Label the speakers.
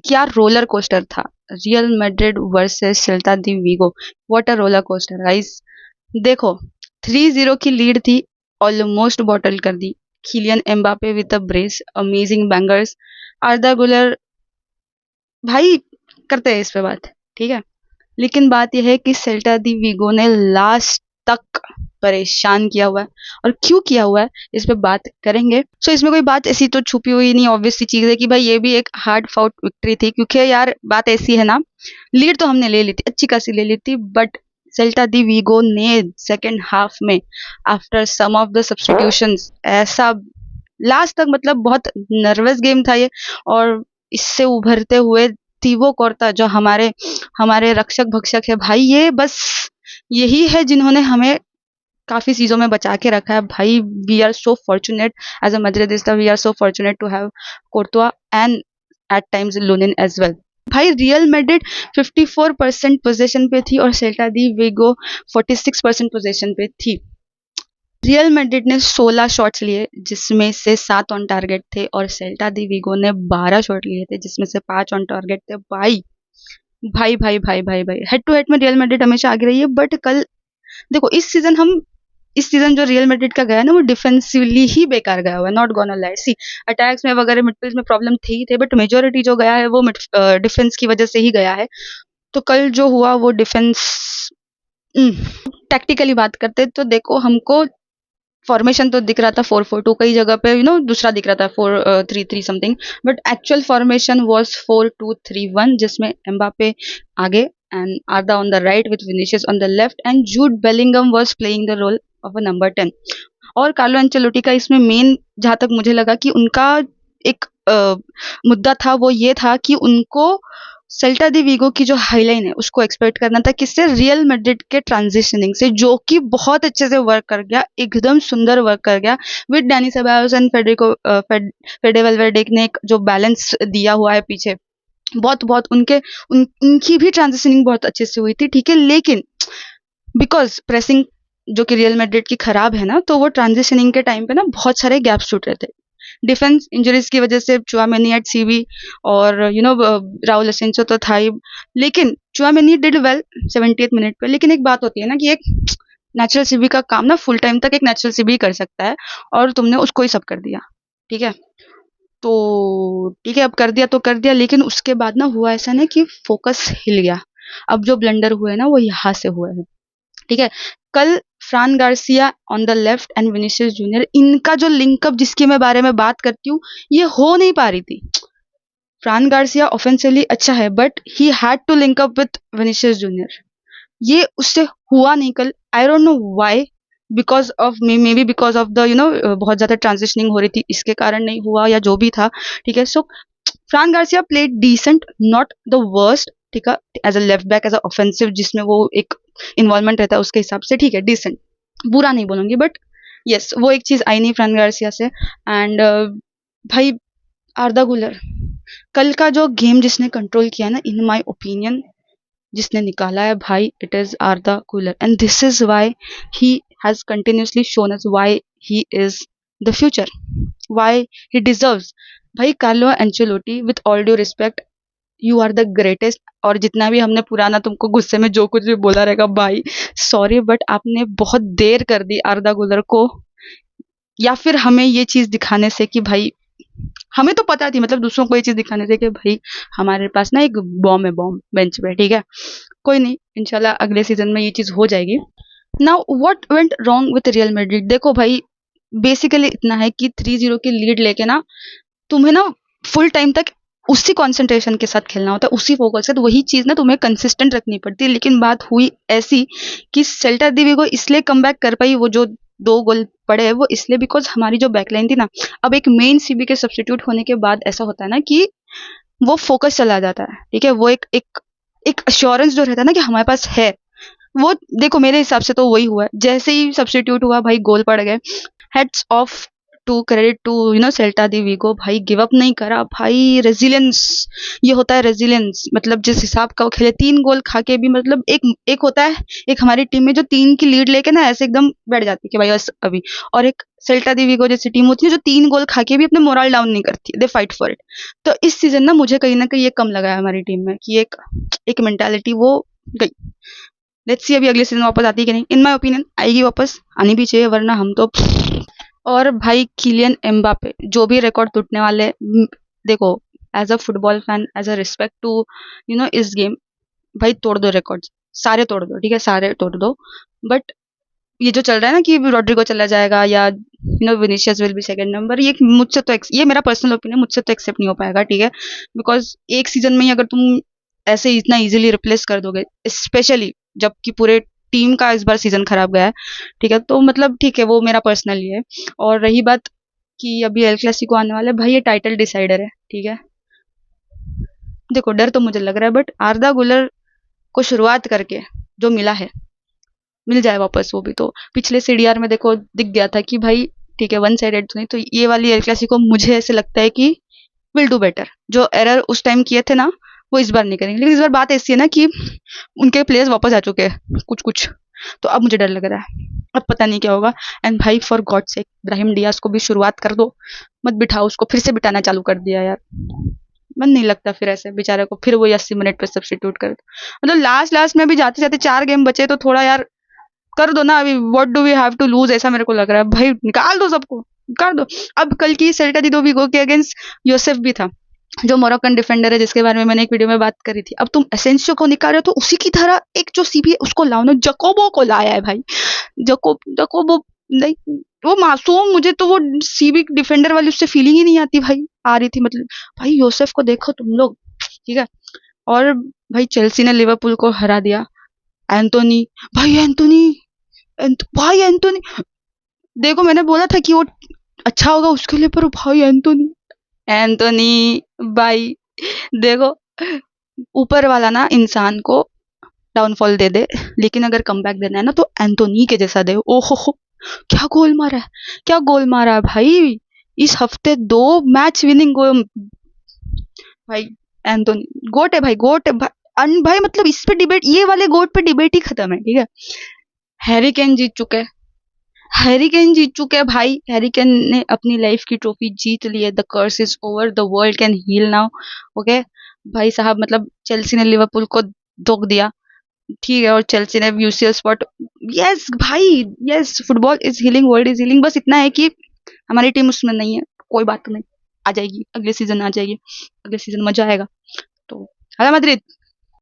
Speaker 1: क्या roller coaster था Real Madrid versus Celta de Vigo. What a roller coaster guys. देखो 3-0 की lead थी, ऑलमोस्ट बॉटल कर दी। Kylian Mbappe with a brace, amazing bangers. Arda Guler, भाई करते हैं इस पे बात, ठीक है। लेकिन बात यह है कि सेल्टा दी विगो ने लास्ट तक परेशान किया हुआ है, और क्यों किया हुआ है इस पे बात करेंगे। सो इसमें कोई बात ऐसी तो छुपी हुई नहीं, ऑब्वियस सी चीज है कि भाई ये भी एक हार्ड फाउट विक्ट्री थी, क्योंकि यार बात ऐसी है ना, लीड तो हमने ले ली थी, अच्छी खासी ले ली थी, बट सेल्टा दी विगो ने सेकेंड हाफ में after some of the substitutions ऐसा लास्ट तक, मतलब बहुत नर्वस गेम था ये। और इससे उभरते हुए तीवो कोर्ता जो हमारे हमारे रक्षक भक्षक है भाई, ये बस यही है जिन्होंने हमें काफी चीजों में बचा के रखा है भाई। We are so fortunate as a Madridista, we are so fortunate to have Courtois and at times Lunin as well. भाई रियल मैड्रिड 54% पोजीशन पे थी और सेल्टा दी विगो 46% पोजीशन पे थी। रियल मैड्रिड ने 16 शॉट्स लिए जिसमें से 7 ऑन टारगेट थे, और सेल्टा दी विगो ने 12 शॉट लिए थे जिसमें से 5 ऑन टारगेट थे। भाई भाई भाई भाई भाई भाई, हेड टू हेड में रियल मैड्रिड हमेशा आगे रही है, बट कल देखो इस सीजन जो रियल मैड्रिड का गया है ना, वो डिफेंसिवली ही बेकार गया हुआ है, नॉट गोना लाई। सी अटैक्स में वगैरह मिडफील्ड में प्रॉब्लम थी थे, बट मेजोरिटी जो गया है वो डिफेंस की वजह से ही गया है। तो कल जो हुआ वो डिफेंस। टैक्टिकली बात करते तो देखो, हमको फॉर्मेशन तो दिख रहा था 4-4-2, कई जगह पे दूसरा दिख रहा था 4-3-3 something, but actual formation was 4-2-3-1, जिसमें एम्बापे आगे and Arda on the right with Vinicius on the left, and Jude Bellingham was playing the role of a number 10। और कार्लो एंचेलोटी का इसमें मेन, जहां तक मुझे लगा कि उनका एक मुद्दा था, वो ये था कि उनको सेल्टा दी विगो की जो हाईलाइन है उसको एक्सपेक्ट करना था किससे, रियल मैड्रिड के ट्रांजिशनिंग से, जो कि बहुत अच्छे से वर्क कर गया, एकदम सुंदर वर्क कर गया with Dani Ceballos and Fede Valverde ने एक जो बैलेंस दिया हुआ है पीछे, बहुत बहुत उनकी भी ट्रांजिशनिंग बहुत अच्छे से हुई थी, ठीक है। लेकिन बिकॉज प्रेसिंग जो कि रियल मैड्रिड की खराब है ना, तो वो ट्रांजिशनिंग के टाइम पे ना बहुत सारे गैप्स छूट रहे थे। डिफेंस इंजरीज की वजह से चुआमेनी एट सीबी और राहुल असेंसो तो था ही, लेकिन चुआमेनी डिड वेल 78 मिनट पे। लेकिन एक बात होती है ना कि एक नेचुरल सीबी का काम ना फुल टाइम तक एक नेचुरल सीबी कर सकता है, और तुमने उसको ही सब कर दिया, ठीक है। तो ठीक है, अब कर दिया तो कर दिया, लेकिन उसके बाद ना हुआ ऐसा ना कि फोकस हिल गया। अब जो ब्लंडर हुए ना वो यहाँ से हुए हैं, ठीक है। कल फ्रान Garcia on the left and Vinicius junior, इनका जो लिंकअप जिसके मैं बारे में बात करती हूँ, ये हो नहीं पा रही थी। फ्रान गार्सिया ऑफेंसिवली अच्छा है, but he had to link up with Vinicius junior, ये उससे हुआ नहीं कल। I don't know why, because of maybe because of the बहुत ज्यादा ट्रांजिशनिंग हो रही थी, इसके कारण नहीं हुआ या जो भी था, ठीक है। So Fran Garcia played decent, not the worst, ठीक है, as a left back, as a offensive जिसमें वो एक इन्वॉल्वमेंट रहता है उसके हिसाब से, ठीक है, डिसेंट, बुरा नहीं बोलूंगी, बट यस वो एक चीज आई नहीं फ्रान गार्सिया से। एंड भाई आर्दा गुलर, कल का जो गेम जिसने कंट्रोल किया ना, इन माय ओपिनियन जिसने निकाला है भाई, it is Arda Guler, and this is why he has continuously shown us why he is the future, why he deserves. भाई Carlo Ancelotti, with all due respect, you are the greatest. और जितना भी हमने पुराना तुमको गुस्से में जो कुछ भी बोला रहेगा भाई, सॉरी, बट आपने बहुत देर कर दी आर्दा गुलर को, या फिर हमें ये चीज दिखाने से कि भाई, हमें तो पता थी, मतलब दूसरों को ये चीज दिखाने से कि भाई हमारे पास ना एक बॉम्ब है, बॉम्ब बेंच पे, ठीक है। कोई नहीं, इंशाल्लाह अगले सीजन में ये चीज हो जाएगी। Now what went wrong with real Madrid, देखो भाई बेसिकली इतना है कि 3-0 की लीड लेके ना, तुम्हें ना फुल टाइम तक उसी कंसंट्रेशन के साथ खेलना होता है, उसी फोकस के साथ, वही चीज ना तुम्हें कंसिस्टेंट रखनी पड़ती है। लेकिन बात हुई ऐसी कि सेल्टा दी विगो इसलिए कम बैक कर पाई, वो जो 2 गोल पड़े हैं वो इसलिए बिकॉज हमारी जो बैकलाइन थी ना, अब एक मेन सीबी के सब्स्टिट्यूट होने के बाद ऐसा होता है ना कि वो फोकस चला जाता है, ठीक है। वो एक अश्योरेंस जो रहता है ना कि हमारे पास है, वो देखो मेरे हिसाब से तो वही हुआ है। जैसे ही सब्स्टिट्यूट हुआ भाई, गोल पड़ गए, heads off to credit to Celta de Vigo, भाई गिव अप नहीं करा भाई, रेजिलियंस, ये होता है रेजिलियंस। मतलब जिस हिसाब का वो खेले, 3 गोल खा के भी, मतलब एक एक होता है, एक हमारी टीम में जो 3 की लीड लेके ना ऐसे एकदम बैठ जाती है कि भाई बस अभी, और एक सेल्टा दी वीगो जैसी टीम होती है जो 3 गोल खा के भी अपने मोरल डाउन नहीं करती, दे फाइट फॉर इट। तो इस सीजन ना मुझे कहीं ना कहीं ये कम लगा है हमारी टीम में, कि एक एक मेंटालिटी वो गई। लेट्स सी अभी अगले सीजन वापस आती है कि नहीं। इन माय ओपिनियन आएगी वापस, आनी भी चाहिए, वरना हम तो। और भाई किलियन एम्बापे जो भी रिकॉर्ड टूटने वाले, देखो, as a football fan, as a respect to इस गेम, भाई तोड़ दो रिकॉर्ड्स, सारे तोड़ दो, ठीक है, सारे तोड़ दो। बट ये जो चल रहा है ना कि रॉड्रिगो चला जाएगा या Vinicius will be second number, ये मुझसे तो ये मेरा पर्सनल ओपिनियन, मुझसे तो एक्सेप्ट नहीं हो पाएगा, ठीक है। बिकॉज एक सीजन में ही अगर तुम ऐसे इतना इजीली रिप्लेस कर दोगे, स्पेशली जबकि पूरे टीम का इस बार सीजन खराब गया है, ठीक है, तो मतलब ठीक है, वो मेरा पर्सनल ही है। और रही बात कि अभी एल क्लासिको आने वाला है, भाई ये टाइटल डिसाइडर है, ठीक है। देखो डर तो मुझे लग रहा है, बट आर्दा गुलर को शुरुआत करके जो मिला है, मिल जाए वापस वो भी। तो पिछले सीडीआर में देखो दिख गया था कि भाई ठीक है, वन साइडेड तो नहीं, तो ये वाली एल क्लासिको मुझे ऐसे लगता है कि विल डू बेटर। जो एरर उस टाइम किए थे ना, वो इस बार नहीं करेंगे। लेकिन इस बार बात ऐसी है ना कि उनके प्लेयर्स वापस आ चुके हैं कुछ कुछ, तो अब मुझे डर लग रहा है, अब पता नहीं क्या होगा। एंड भाई फॉर गॉड से इब्राहिम डियाज को भी शुरुआत कर दो, मत बिठाओ उसको, फिर से बिठाना चालू कर दिया यार, मन नहीं लगता फिर ऐसे बेचारे को फिर वही 80 मिनट पे सब्सटीट्यूट कर दो। मतलब लास्ट लास्ट में भी जाते जाते 4 गेम बचे, तो थोड़ा यार कर दो ना, अभी what do we have to lose, ऐसा मेरे को लग रहा है भाई, निकाल दो सबको, कर दो। अब कल की सेल्टा दी दो वीगो के अगेंस्ट योसेफ भी था, जो मोरक्कन डिफेंडर है, जिसके बारे में मैंने एक वीडियो में बात करी थी। अब तुम एसेंसियो को निकाल रहे हो, तो उसी की तरह एक जो सीबी है उसको लाओ ना, जकोबो को लाया है भाई, जकोबो नहीं, वो मासूम, मुझे तो वो सीबी डिफेंडर वाली उससे फीलिंग ही नहीं आती भाई, आ रही थी मतलब। भाई योसेफ को देखो तुम लोग, ठीक है। और भाई चेल्सी ने लिवरपूल को हरा दिया। एंटोनी, भाई एंटोनी, भाई एंटोनी, देखो मैंने बोला था कि वो अच्छा होगा उसके लिए, पर भाई एंटोनी, एंटोनी भाई, देखो ऊपर वाला ना इंसान को डाउनफॉल दे दे, लेकिन अगर कमबैक देना है ना तो एंटोनी के जैसा दे। ओहो, क्या गोल मारा है, क्या गोल मारा है भाई, इस हफ्ते 2 मैच विनिंग गोल भाई। एंटोनी गोट है भाई, गोट है भाई, भाई मतलब इस पे डिबेट, ये वाले गोट पे डिबेट ही खत्म है, ठीक है। हैरी केन जीत चुके हैं, हैरी केन जीत चुके हैं भाई, हैरी केन ने अपनी लाइफ की ट्रॉफी जीत ली है, the curse is over, the world can heal now, okay भाई साहब। मतलब चेल्सी ने लिवरपूल को धोख दिया, ठीक है, और चेल्सी ने यूसीएल स्पॉट, यस भाई, yes, football is healing, world is healing, बस इतना है कि हमारी टीम उसमें नहीं है, कोई बात नहीं, आ जाएगी, अगले सीजन आ जाएगी, अगले सीजन मजा आएगा। तो हाला मद्रिद,